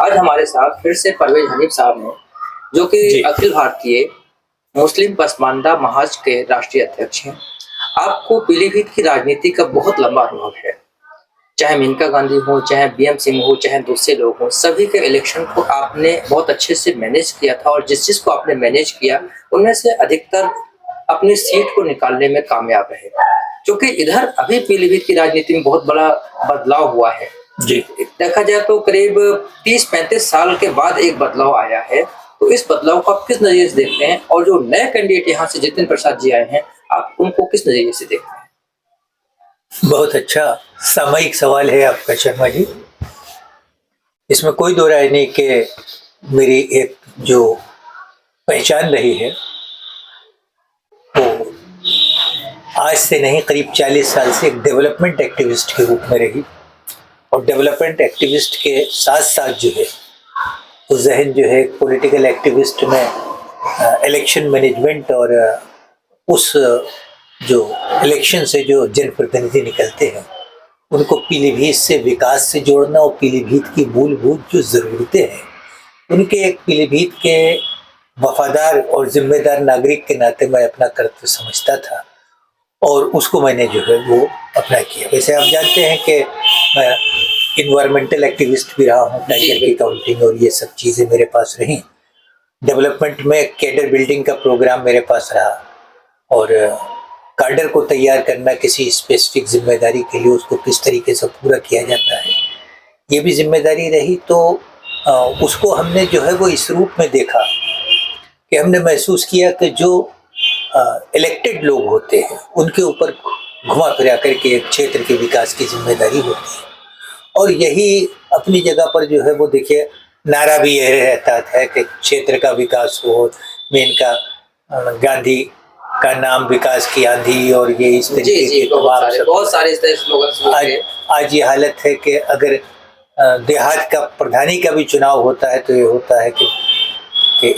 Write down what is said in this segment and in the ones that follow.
आज हमारे साथ फिर से परवेज हनीफ साहब हैं, जो कि अखिल भारतीय मुस्लिम पसमानदा महाज के राष्ट्रीय अध्यक्ष हैं। आपको पीलीभीत की राजनीति का बहुत लंबा अनुभव है, चाहे मेनका गांधी हो, चाहे बीएम सिंह हो, चाहे दूसरे लोग हो, सभी के इलेक्शन को आपने बहुत अच्छे से मैनेज किया था और जिस चीज को आपने मैनेज किया उनमें से अधिकतर अपनी सीट को निकालने में कामयाब रहे। क्योंकि इधर अभी पीलीभीत की राजनीति में बहुत बड़ा बदलाव हुआ है जी। देखा जाए तो करीब 30-35 साल के बाद एक बदलाव आया है, तो इस बदलाव को आप किस नजरिए से देखते हैं? और जो नए कैंडिडेट यहाँ से जितिन प्रसाद जी आए हैं, आप उनको किस नजरिए से देखते हैं? बहुत अच्छा सामयिक सवाल है आपका शर्मा जी। इसमें कोई दो राय नहीं कि मेरी एक जो पहचान रही है वो आज से नहीं करीब 40 साल से एक डेवलपमेंट एक्टिविस्ट के रूप में रही। और डेवलपमेंट एक्टिविस्ट के साथ साथ जो है वो जहन जो है पॉलिटिकल एक्टिविस्ट में इलेक्शन मैनेजमेंट और उस जो इलेक्शन से जो जनप्रतिनिधि निकलते हैं उनको पीलीभीत से विकास से जोड़ना और पीलीभीत की मूलभूत जो ज़रूरतें हैं उनके एक पीलीभीत के वफादार और जिम्मेदार नागरिक के नाते मैं अपना कर्तव्य समझता था और उसको मैंने जो है वो अपना किया। वैसे आप जानते हैं कि मैं इन्वायरमेंटल एक्टिविस्ट भी रहा हूँ, टाइगर की काउंटिंग और ये सब चीज़ें मेरे पास रहीं। डेवलपमेंट में कैडर बिल्डिंग का प्रोग्राम मेरे पास रहा और कैडर को तैयार करना किसी स्पेसिफिक जिम्मेदारी के लिए उसको किस तरीके से पूरा किया जाता है ये भी जिम्मेदारी रही। तो उसको हमने जो है वो इस रूप में देखा कि हमने महसूस किया कि जो इलेक्टेड लोग होते हैं उनके ऊपर घुमा फिरा करके एक क्षेत्र के विकास की जिम्मेदारी होती है और यही अपनी जगह पर जो है वो देखिए नारा भी यह रहता है कि क्षेत्र का विकास हो, मेनका गांधी का नाम विकास की आंधी और ये इस तरीके के बहुत सारे स्लोगन। आज ये हालत है कि अगर देहात का प्रधानी का भी चुनाव होता है तो ये होता है कि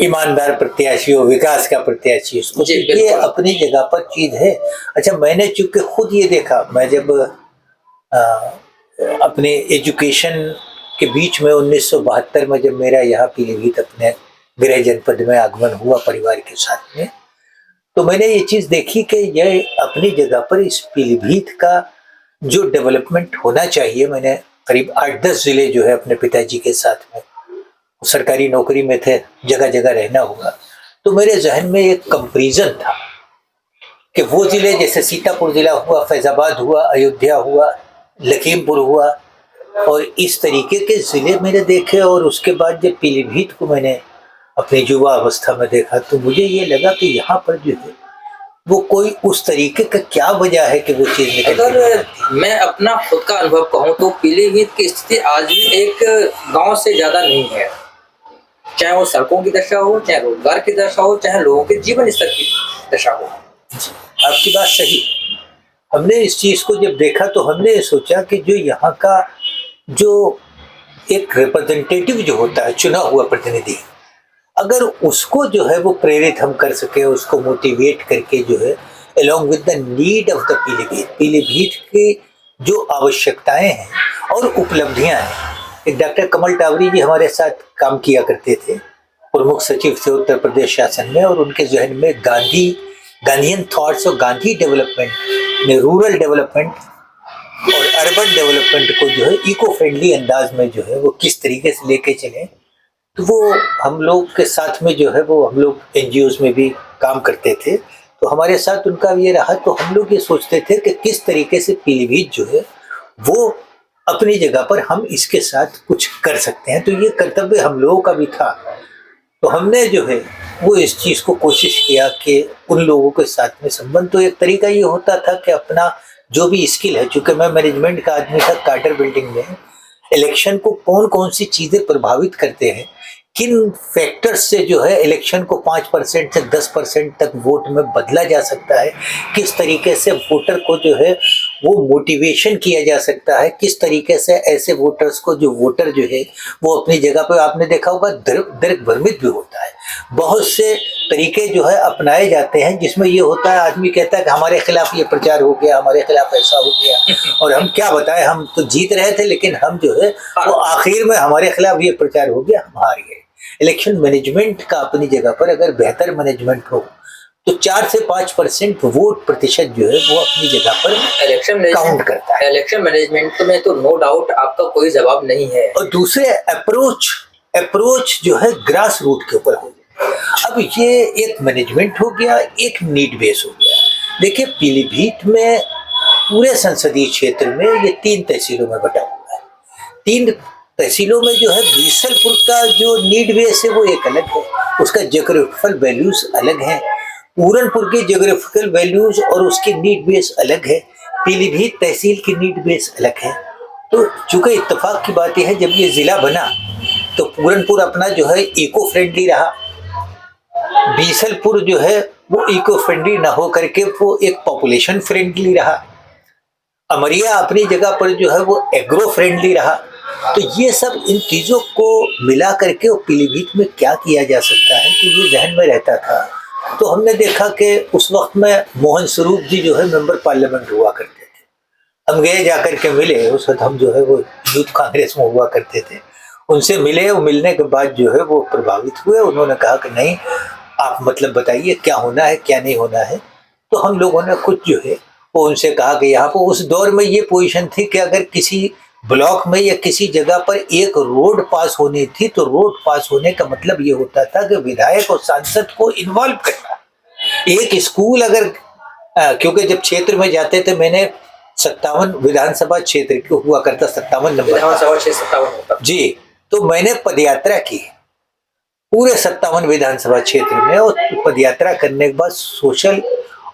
ईमानदार प्रत्याशी हो, विकास का प्रत्याशी हो। ये अपनी जगह पर चीज है। अच्छा, मैंने चूंकि खुद ये देखा, मैं जब अपने एजुकेशन के बीच में 1972 में जब मेरा यहाँ पीलीभीत अपने गृह जनपद में आगमन हुआ परिवार के साथ में, तो मैंने ये चीज देखी कि यह अपनी जगह पर इस पीलीभीत का जो डेवलपमेंट होना चाहिए, मैंने करीब 8-10 जिले जो है अपने पिताजी के साथ में सरकारी नौकरी में थे, जगह जगह रहना होगा, तो मेरे जहन में एक कंपैरिजन था कि वो जिले जैसे सीतापुर जिला हुआ, फैजाबाद हुआ, अयोध्या हुआ, लखीमपुर हुआ और इस तरीके के जिले मैंने देखे। और उसके बाद जब पीलीभीत को मैंने अपनी युवा अवस्था में देखा तो मुझे ये लगा कि यहाँ पर जो है वो कोई उस तरीके का क्या वजह है कि वो चीज निकल। अगर मैं अपना खुद का अनुभव कहूँ तो पीलीभीत की स्थिति आज भी एक गांव से ज्यादा नहीं है, चाहे वो सड़कों की दशा हो, चाहे रोजगार की दशा हो, चाहे लोगों के जीवन स्तर की दशा हो। आपकी बात सही। हमने इस चीज को जब देखा तो हमने ये सोचा कि जो यहाँ का जो एक रिप्रेजेंटेटिव जो होता है, चुना हुआ प्रतिनिधि, अगर उसको जो है वो प्रेरित हम कर सके, उसको मोटिवेट करके जो है along with the need of the Pilibhit की जो आवश्यकताएं हैं और उपलब्धियां हैं। एक डॉक्टर कमल टावरी जी हमारे साथ काम किया करते थे, प्रमुख सचिव थे उत्तर प्रदेश शासन में, और उनके जहन में गांधीयन थॉट्स और गांधी डेवलपमेंट में रूरल डेवलपमेंट और अर्बन डेवलपमेंट को जो है इको फ्रेंडली अंदाज में जो है वो किस तरीके से लेके चले, तो वो हम लोग के साथ में जो है वो हम लोग एनजीओज में भी काम करते थे, तो हमारे साथ उनका ये रहा। तो हम लोग ये सोचते थे कि किस तरीके से पीलीभीत जो है वो अपनी जगह पर हम इसके साथ कुछ कर सकते हैं, तो ये कर्तव्य हम लोगों का भी था। तो हमने जो है वो इस चीज़ को कोशिश किया कि उन लोगों के साथ में संबंध, तो एक तरीका ये होता था कि अपना जो भी स्किल है, चूँकि मैं मैनेजमेंट का आदमी था, कैडर बिल्डिंग में इलेक्शन को कौन कौन सी चीज़ें प्रभावित करते हैं, किन फैक्टर्स से जो है इलेक्शन को 5% से 10% तक वोट में बदला जा सकता है, किस तरीके से वोटर को जो है वो मोटिवेशन किया जा सकता है, किस तरीके से ऐसे वोटर्स को जो वोटर जो है वो अपनी जगह पर, आपने देखा होगा, दर्द भ्रमित भी होता है, बहुत से तरीके जो है अपनाए जाते हैं, जिसमें ये होता है आदमी कहता है कि हमारे खिलाफ ये प्रचार हो गया, हमारे खिलाफ ऐसा हो गया, और हम क्या बताएं, हम तो जीत रहे थे लेकिन हम जो है वो आखिर में हमारे खिलाफ ये प्रचार हो गया, हम हार गए। इलेक्शन मैनेजमेंट का अपनी जगह पर अगर बेहतर मैनेजमेंट हो तो 4 से 5% वोट प्रतिशत जो है वो अपनी जगह पर इलेक्शन काउंट करता है। इलेक्शन मैनेजमेंट में तो नो डाउट आपका कोई जवाब नहीं है। और दूसरे अप्रोच जो है ग्रास रूट के ऊपर हो गया। अब ये एक मैनेजमेंट हो गया, एक नीड बेस हो गया। देखिए पीलीभीत में पूरे संसदीय क्षेत्र में ये 3 तहसीलों में बटा हुआ है। 3 तहसीलों में जो है बीसलपुर का जो नीड बेस है वो एक अलग है, उसका ज्योग्राफिकल वैल्यूज अलग है। पूरनपुर की ज्योग्राफिकल वैल्यूज और उसकी नीड बेस अलग है। पीलीभीत तहसील की नीड बेस अलग है। तो चूंकि इत्तेफाक की बात यह है जब ये जिला बना तो पूरनपुर अपना जो है इको फ्रेंडली रहा, बीसलपुर जो है वो इको फ्रेंडली ना हो करके वो एक पॉपुलेशन फ्रेंडली रहा, अमरिया अपनी जगह पर जो है वो एग्रो फ्रेंडली रहा। तो ये सब इन चीज़ों को मिला करके पीलीभीत में क्या किया जा सकता है कि ये जहन में रहता था। तो हमने देखा कि उस वक्त में मोहन स्वरूप जी जो है मेंबर पार्लियामेंट हुआ करते थे। हम गए जाकर के मिले, उस वक्त हम जो है वो यूथ कांग्रेस में हुआ करते थे, उनसे मिले। वो मिलने के बाद जो है वो प्रभावित हुए। उन्होंने कहा कि नहीं आप मतलब बताइए क्या होना है क्या नहीं होना है। तो हम लोगों ने कुछ जो है वो उनसे कहा कि यहाँ पर उस दौर में ये पोजीशन थी कि अगर किसी ब्लॉक में या किसी जगह पर एक रोड पास होनी थी तो रोड पास होने का मतलब ये होता था कि विधायक और सांसद को इन्वॉल्व करना। एक स्कूल अगर क्योंकि जब क्षेत्र में जाते थे, मैंने 57 विधानसभा क्षेत्र को हुआ करता, 57 नंबर जी, तो मैंने पदयात्रा की पूरे 57 विधानसभा क्षेत्र में, और पदयात्रा करने के बाद सोशल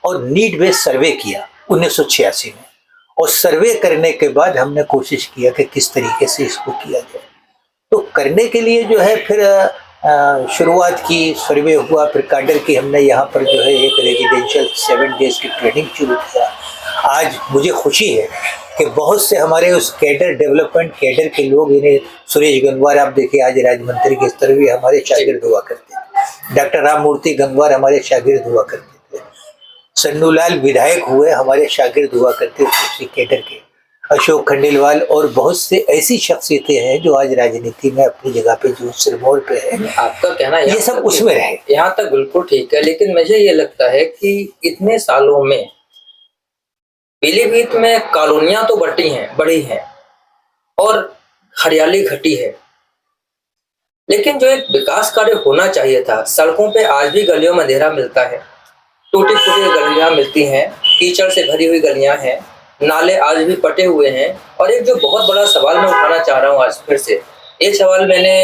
और नीड बेस्ड सर्वे किया 1986 में। और सर्वे करने के बाद हमने कोशिश किया कि किस तरीके से इसको किया जाए। तो करने के लिए जो है फिर शुरुआत की, सर्वे हुआ, फिर काडर की हमने यहाँ पर जो है एक रेजिडेंशियल 7 डेज की ट्रेनिंग शुरू किया। आज मुझे खुशी है कि बहुत से हमारे उस कैडर डेवलपमेंट कैडर के लोग, इन्हें सुरेश गंगवार आप देखिए आज राज्य मंत्री के स्तर भी हमारे शागिर्द हुआ करते थे, डॉक्टर राम मूर्ति गंगवार हमारे शागिर्द हुआ करते थे, सन्नूलाल विधायक हुए हमारे शागिर्द हुआ करते थे उसी कैडर के, अशोक खंडेलवाल, और बहुत से ऐसी शख्सियतें हैं जो आज राजनीति में अपनी जगह पे जो सिरमौर पे है। आपका कहना ये सब उसमें रहे, यहाँ तक बिल्कुल ठीक है। लेकिन मुझे ये लगता है कि इतने सालों में पीलीभीत में कॉलोनियां तो बढ़ी हैं और हरियाली घटी है, लेकिन जो एक विकास कार्य होना चाहिए था, सड़कों पे आज भी गलियों में अंधेरा मिलता है, टूटी फूटी गलियां मिलती हैं, कीचड़ से भरी हुई गलियां हैं, नाले आज भी पटे हुए हैं। और एक जो बहुत बड़ा सवाल मैं उठाना चाह रहा हूँ आज फिर से, एक सवाल मैंने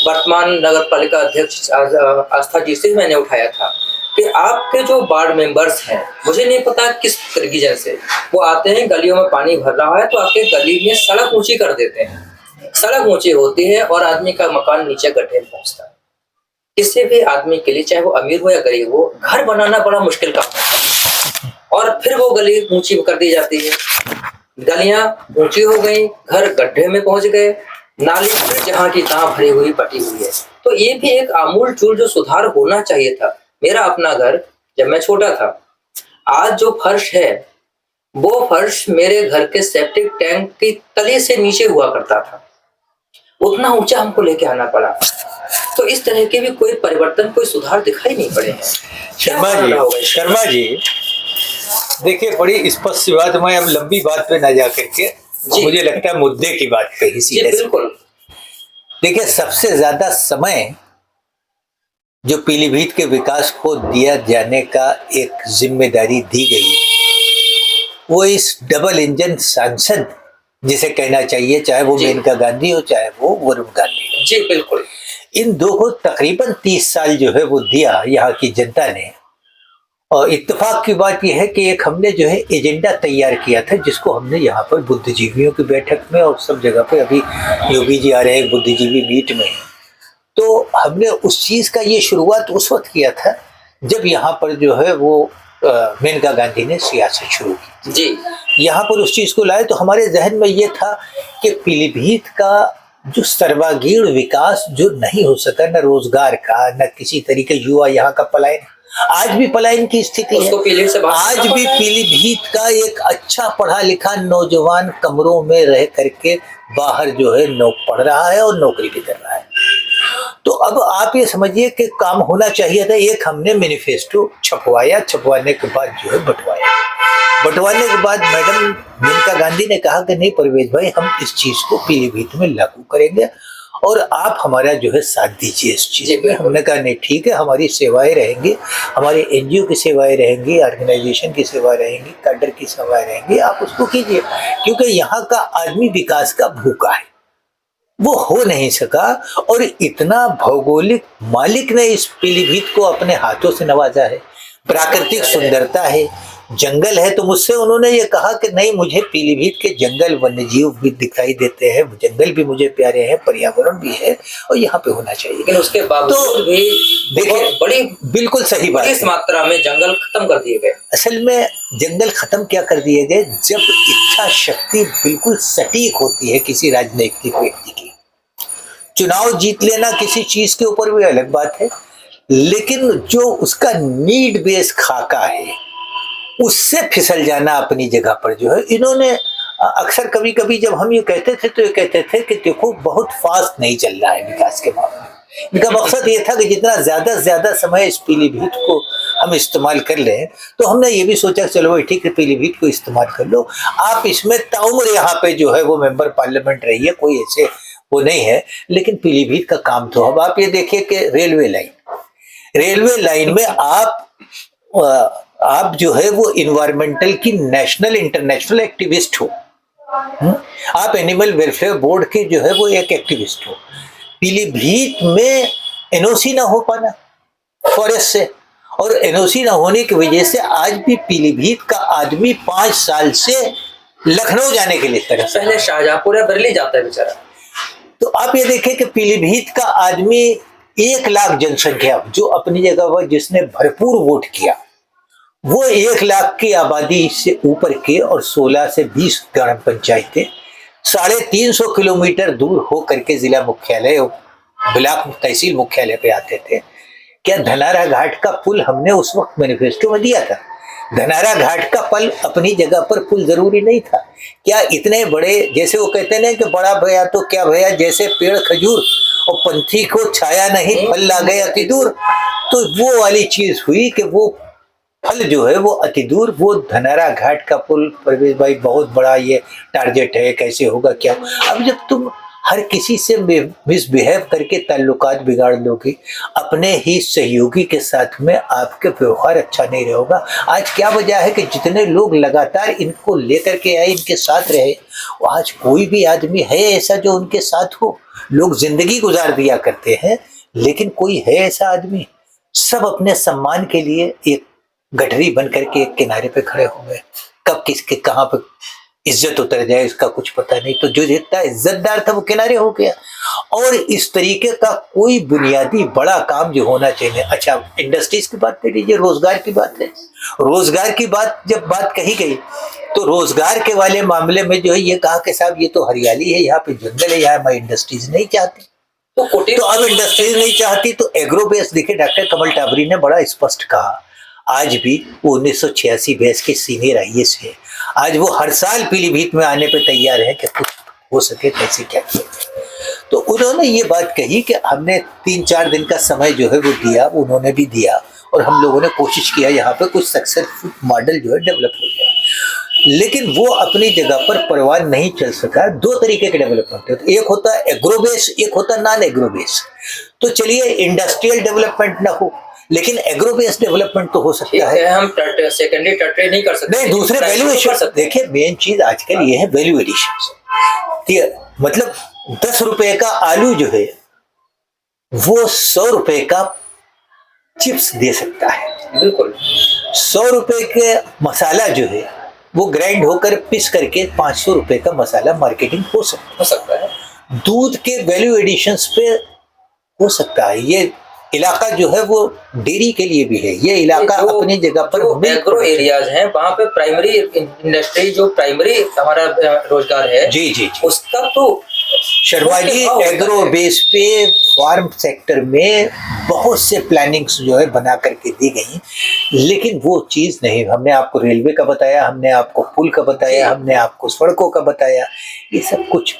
वर्तमान नगर पालिका अध्यक्ष आस्था जी से मैंने उठाया था कि आपके जो वार्ड मेंबर्स हैं, मुझे नहीं पता किस तरीके से वो आते हैं, गलियों में पानी भर रहा है तो आके गली में सड़क ऊंची कर देते हैं। सड़क ऊंची होती है और आदमी का मकान नीचे गड्ढे में पहुंचता है। किसी भी आदमी के लिए, चाहे वो अमीर हो या गरीब हो, घर बनाना बड़ा मुश्किल काम है। और फिर वो गली ऊंची कर दी जाती है, गलियां ऊंची हो गई, घर गड्ढे में पहुंच गए, नाली फिर जहां की तहां भरी हुई पटी हुई है। तो ये भी एक आमूल चूल जो सुधार होना चाहिए था। मेरा अपना घर जब मैं छोटा था, आज जो फर्श है वो फर्श मेरे घर के सेप्टिक टैंक की तले से नीचे हुआ करता था, उतना ऊंचा हमको लेके आना पड़ा। तो इस तरह के भी कोई परिवर्तन, कोई सुधार दिखाई नहीं पड़े हैं। शर्मा जी देखिए, बड़ी स्पष्ट सी बात, मैं अब लंबी बात पे ना जा करके मुझे लगता है मुद्दे की बात पे ही सीधे। बिल्कुल। देखिए, सबसे ज्यादा समय जो पीलीभीत के विकास को दिया जाने का एक जिम्मेदारी दी गई, वो इस डबल इंजन सांसद जिसे कहना चाहिए, चाहे वो मेनका गांधी हो चाहे वो वरुण गांधी। जी बिल्कुल। इन दो को तकरीबन 30 साल जो है वो दिया यहाँ की जनता ने। और इत्तेफाक की बात यह है कि एक हमने जो है एजेंडा तैयार किया था, जिसको हमने यहाँ पर बुद्धिजीवियों की बैठक में और सब जगह पे, अभी योगी जी आ रहे हैं बुद्धिजीवी मीट में, तो हमने उस चीज़ का ये शुरुआत उस वक्त किया था जब यहाँ पर जो है वो मेनका गांधी ने सियासत शुरू की। जी। यहाँ पर उस चीज़ को लाए तो हमारे जहन में ये था कि पीलीभीत का जो सर्वांगीण विकास जो नहीं हो सका, न रोजगार का, न किसी तरीके युवा यहाँ का पलायन, आज भी पलायन की स्थिति है। आज भी पीलीभीत का एक अच्छा पढ़ा लिखा नौजवान कमरों में रह करके बाहर जो है पढ़ रहा है और नौकरी भी कर रहा है। तो अब आप ये समझिए कि काम होना चाहिए था। एक हमने मैनिफेस्टो छपवाया, छपवाने के बाद जो है बंटवाने के बाद मैडम मेनका गांधी ने कहा कि नहीं परवेज भाई, हम इस चीज को पीलीभीत में लागू करेंगे और आप हमारा जो है साथ दीजिए इस चीज में। हमने कहा नहीं ठीक है, हमारी सेवाएं रहेंगी, हमारे एनजीओ की सेवाएं रहेंगी, ऑर्गेनाइजेशन की सेवाएं रहेंगी, कैडर की सेवाएं रहेंगी, आप उसको कीजिए। क्योंकि यहाँ का आदमी विकास का भूखा है, वो हो नहीं सका। और इतना भौगोलिक मालिक ने इस पीलीभीत को अपने हाथों से नवाजा है, प्राकृतिक सुंदरता है, जंगल है। तो मुझसे उन्होंने ये कहा कि नहीं, मुझे पीलीभीत के जंगल वन्यजीव भी दिखाई देते हैं, जंगल भी मुझे प्यारे हैं, पर्यावरण भी है और यहाँ पे होना चाहिए। लेकिन उसके बावजूद भी देखिए बड़ी बिल्कुल सही बात, इस मात्रा में जंगल खत्म कर दिए गए। असल में जंगल खत्म क्या कर दिए गए, जब इच्छा शक्ति बिल्कुल सटीक होती है किसी राजनीतिक व्यक्ति की। चुनाव जीत लेना किसी चीज के ऊपर भी अलग बात है, लेकिन जो उसका नीड बेस खाका है उससे फिसल जाना अपनी जगह पर जो है। इन्होंने अक्सर कभी कभी जब हम ये कहते थे तो ये कहते थे कि देखो बहुत फास्ट नहीं चल रहा है विकास के मामले में। इनका मकसद ये था कि जितना ज्यादा से ज्यादा समय इस पीलीभीत को हम इस्तेमाल कर लें। तो हमने ये भी सोचा चलो भाई ठीक है, पीलीभीत को इस्तेमाल कर लो, आप इसमें ताउम्र यहाँ पे जो है वो मेंबर पार्लियामेंट रही है, कोई ऐसे वो नहीं है। लेकिन पीलीभीत का काम तो अब आप ये देखिए कि रेलवे लाइन में आप जो है वो इन्वायरमेंटल की नेशनल इंटरनेशनल एक्टिविस्ट हो, आप एनिमल वेलफेयर बोर्ड के जो है वो एक एक्टिविस्ट हो। पीलीभीत में एनओसी ना हो पाना फॉरेस्ट से, और एनओसी ना होने की वजह से आज भी पीलीभीत का आदमी 5 साल से लखनऊ जाने के लिए तरह पहले शाहजहांपुर या बरेली जाता है बेचारा। तो आप ये देखें कि पीलीभीत का आदमी 1 लाख जनसंख्या जो अपनी जगह पर जिसने भरपूर वोट किया, वो 1 लाख की आबादी से ऊपर के और 16 से 20 ग्राम पंचायतें 350 किलोमीटर दूर हो करके जिला मुख्यालय ब्लॉक तहसील मुख्यालय पे आते थे। क्या धनारा घाट का पुल हमने उस वक्त मैनिफेस्टो में दिया था? धनारा घाट का पुल अपनी जगह पर पुल जरूरी नहीं था क्या? इतने बड़े, जैसे वो कहते हैं कि बड़ा भैया तो क्या भैया, जैसे पेड़ खजूर और पंथी को छाया नहीं फल ला गए अति दूर। तो वो वाली चीज हुई कि वो फल जो है वो अति दूर। वो धनारा घाट का पुल परवेज भाई बहुत बड़ा ये टारगेट है, कैसे होगा क्या? अब जब तुम हर किसी से मिसबिहेव करके ताल्लुकात बिगाड़ लोगे, अपने ही सहयोगी के साथ में आपके व्यवहार अच्छा नहीं रहेगा। आज क्या वजह है कि जितने लोग लगातार इनको लेकर के आए, इनके साथ रहे, आज कोई भी आदमी है ऐसा जो उनके साथ हो? लोग जिंदगी गुजार दिया करते हैं, लेकिन कोई है ऐसा आदमी? सब अपने सम्मान के लिए एक गठरी बन करके एक किनारे पे खड़े हो गए। कब किसके कहां पे इज्जत उतर जाए इसका कुछ पता नहीं। तो जो जितना इज्जतदार था वो किनारे हो गया। और इस तरीके का कोई बुनियादी बड़ा काम जो होना चाहिए। अच्छा, इंडस्ट्रीज की बात कर लीजिए, रोजगार की बात है। रोजगार की बात जब बात कही गई तो रोजगार के वाले मामले में जो है ये कहा कि साहब ये तो हरियाली है, यहाँ पे जंगल है, यहाँ मैं इंडस्ट्रीज नहीं चाहती। तो अब इंडस्ट्रीज नहीं चाहती तो एग्रो बेस। देखिए डॉक्टर कमल टाबरी ने बड़ा स्पष्ट कहा, आज भी वो 1986 बेस के सीनियर आईएएस है, आज वो हर साल पीलीभीत में आने पे तैयार है कि कुछ हो सके कैसे क्या किया। तो उन्होंने ये बात कही कि हमने 3-4 दिन का समय जो है वो दिया, उन्होंने भी दिया और हम लोगों ने कोशिश किया यहाँ पे कुछ सक्सेसफुल मॉडल जो है डेवलप हो जाए। लेकिन वो अपनी जगह पर परवान नहीं चल सका। 2 तरीके के डेवलपमेंट होते, एक होता है एग्रो बेस, एक होता है नॉन एग्रो बेस। तो चलिए इंडस्ट्रियल डेवलपमेंट ना हो लेकिन एग्रो बेस्ड डेवलपमेंट तो हो सकता है। हम सेकेंडरी टर्टरी नहीं कर सकते, नहीं दूसरे वैल्यूएशन। देखिए मेन चीज आजकल ये है वैल्यू एडिशन। मतलब 10 रुपए का आलू जो है वो 100 रुपए का चिप्स दे सकता है। बिल्कुल 100 रुपए के मसाला जो है वो ग्राइंड होकर पिस करके 500 रुपए का मसाला मार्केटिंग हो सकता है। दूध के वैल्यू एडिशंस पे हो सकता है। ये इलाका जो है वो डेयरी के लिए भी है। ये इलाका अपनी जगह पर एग्रो एरियाज हैं, वहाँ पे प्राइमरी इंडस्ट्री जो प्राइमरी हमारा रोजगार है जी, उसका तो शर्मा जी, एग्रो बेस पे फार्म सेक्टर में बहुत से प्लानिंग्स जो है बना करके दी गई, लेकिन वो चीज नहीं। हमने आपको रेलवे का बताया, हमने आपको पुल का बताया, हमने आपको सड़कों का बताया, ये सब कुछ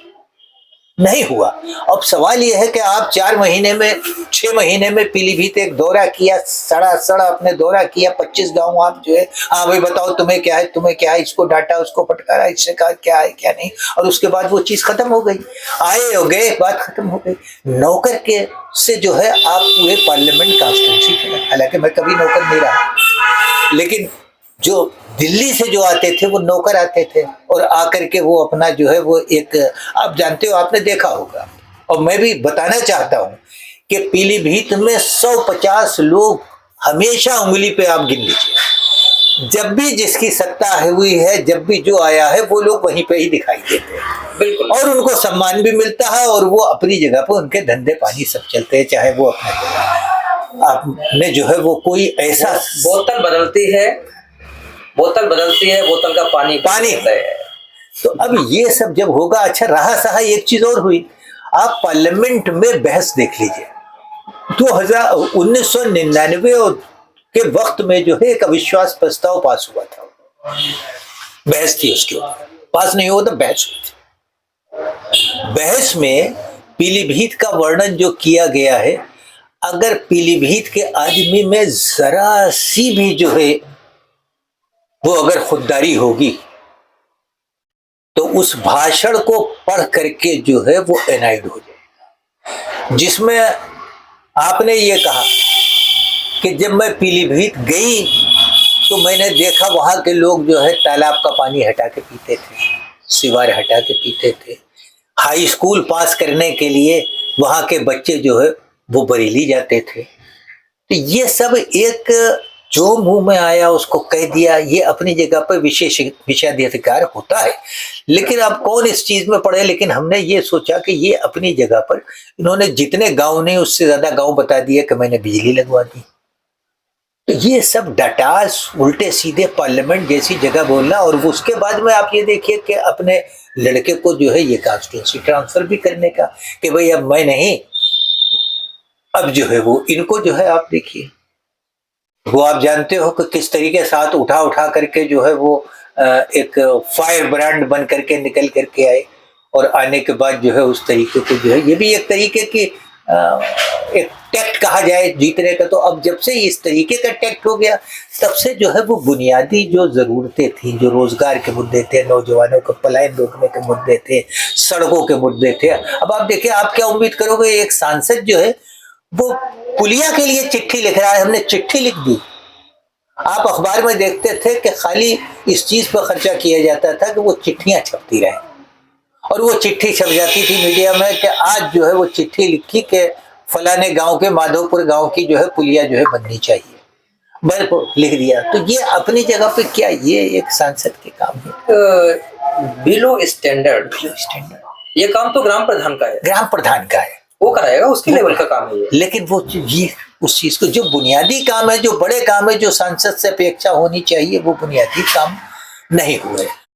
नहीं हुआ। अब सवाल ये है कि आप 4 महीने में 6 महीने में पीलीभीत एक दौरा किया, सड़ा अपने दौरा किया, 25 गांव आप जो है, हाँ भाई बताओ तुम्हें क्या है, तुम्हें क्या है, इसको डांटा, उसको फटकारा, इससे कहा क्या है क्या नहीं, और उसके बाद वो चीज खत्म हो गई, आए हो गए, बात खत्म हो गई। नौकर के से जो है आप पूरे पार्लियामेंट कॉन्स्टिट्यूंसी के, हालांकि मैं कभी नौकर नहीं रहा, लेकिन जो दिल्ली से जो आते थे वो नौकर आते थे, और आकर के वो अपना जो है वो एक, आप जानते हो, आपने देखा होगा, और मैं भी बताना चाहता हूं कि पीलीभीत में 150 लोग हमेशा उंगली पे आप गिन लीजिए, जब भी जिसकी सत्ता हुई है, जब भी जो आया है, वो लोग वहीं पे ही दिखाई देते हैं, बिल्कुल, और उनको सम्मान भी मिलता है, और वो अपनी जगह पे उनके धंधे पानी सब चलते हैं, चाहे वो अपना जगह आपने जो है वो कोई ऐसा बोतल बदलती है, बोतल का पानी है। तो अब ये सब जब होगा, अच्छा रहा सहा एक चीज और हुई, आप पार्लियामेंट में बहस देख लीजिए, 1999 के वक्त में जो है एक अविश्वास प्रस्ताव पास हुआ था, बहस थी उसके ऊपर, पास नहीं हुआ था, बहस हुई थी। बहस में पीलीभीत का वर्णन जो किया गया है, अगर पीलीभीत के आदमी में जरा सी भी जो है वो अगर खुददारी होगी, तो उस भाषण को पढ़ करके जो है वो एनाइड हो जाएगा, जिसमें आपने ये कहा कि जब मैं पीलीभीत गई तो मैंने देखा वहां के लोग जो है तालाब का पानी हटा के पीते थे, सिवार हटा के पीते थे, हाई स्कूल पास करने के लिए वहां के बच्चे जो है वो बरेली जाते थे। तो ये सब एक जो मुंह में आया उसको कह दिया, ये अपनी जगह पर विशेष विशेषाधिकार होता है, लेकिन अब कौन इस चीज में पड़े, लेकिन हमने ये सोचा कि ये अपनी जगह पर, इन्होंने जितने गांव नहीं उससे ज्यादा गांव बता दिए कि मैंने बिजली लगवा दी। तो ये सब डटास उल्टे सीधे पार्लियामेंट जैसी जगह बोलना, और उसके बाद में आप ये देखिए कि अपने लड़के को जो है ये कॉन्स्टिट्यूंसी ट्रांसफर भी करने का, कि भाई अब मैं नहीं, अब जो है वो इनको जो है, आप देखिए वो, आप जानते हो कि किस तरीके साथ उठा करके जो है वो एक फायर ब्रांड बन करके निकल करके आए, और आने के बाद जो है उस तरीके को जो है, ये भी एक तरीके की एक टैक्ट कहा जाए जीतने का। तो अब जब से इस तरीके का टैक्ट हो गया, तब से जो है वो बुनियादी जो जरूरतें थी, जो रोजगार के मुद्दे थे, नौजवानों को पलायन रोकने के मुद्दे थे, सड़कों के मुद्दे थे, अब आप देखिए, आप क्या उम्मीद करोगे, एक सांसद जो है वो पुलिया के लिए चिट्ठी लिख रहा है, हमने चिट्ठी लिख दी। आप अखबार में देखते थे कि खाली इस चीज पर खर्चा किया जाता था कि वो चिट्ठियां छपती रहे, और वो चिट्ठी छप जाती थी मीडिया में कि आज जो है वो चिट्ठी लिखी कि फलाने गांव के, माधोपुर गांव की जो है पुलिया जो है बननी चाहिए, बस लिख दिया। तो ये अपनी जगह पे क्या, ये एक सांसद के काम है, बिलो स्टैंडर्ड, ये काम तो ग्राम प्रधान का है, वो कराएगा, उसके लेवल का काम है ये। लेकिन वो ये उस चीज को, जो बुनियादी काम है, जो बड़े काम है, जो सांसद से अपेक्षा होनी चाहिए, वो बुनियादी काम नहीं हुए।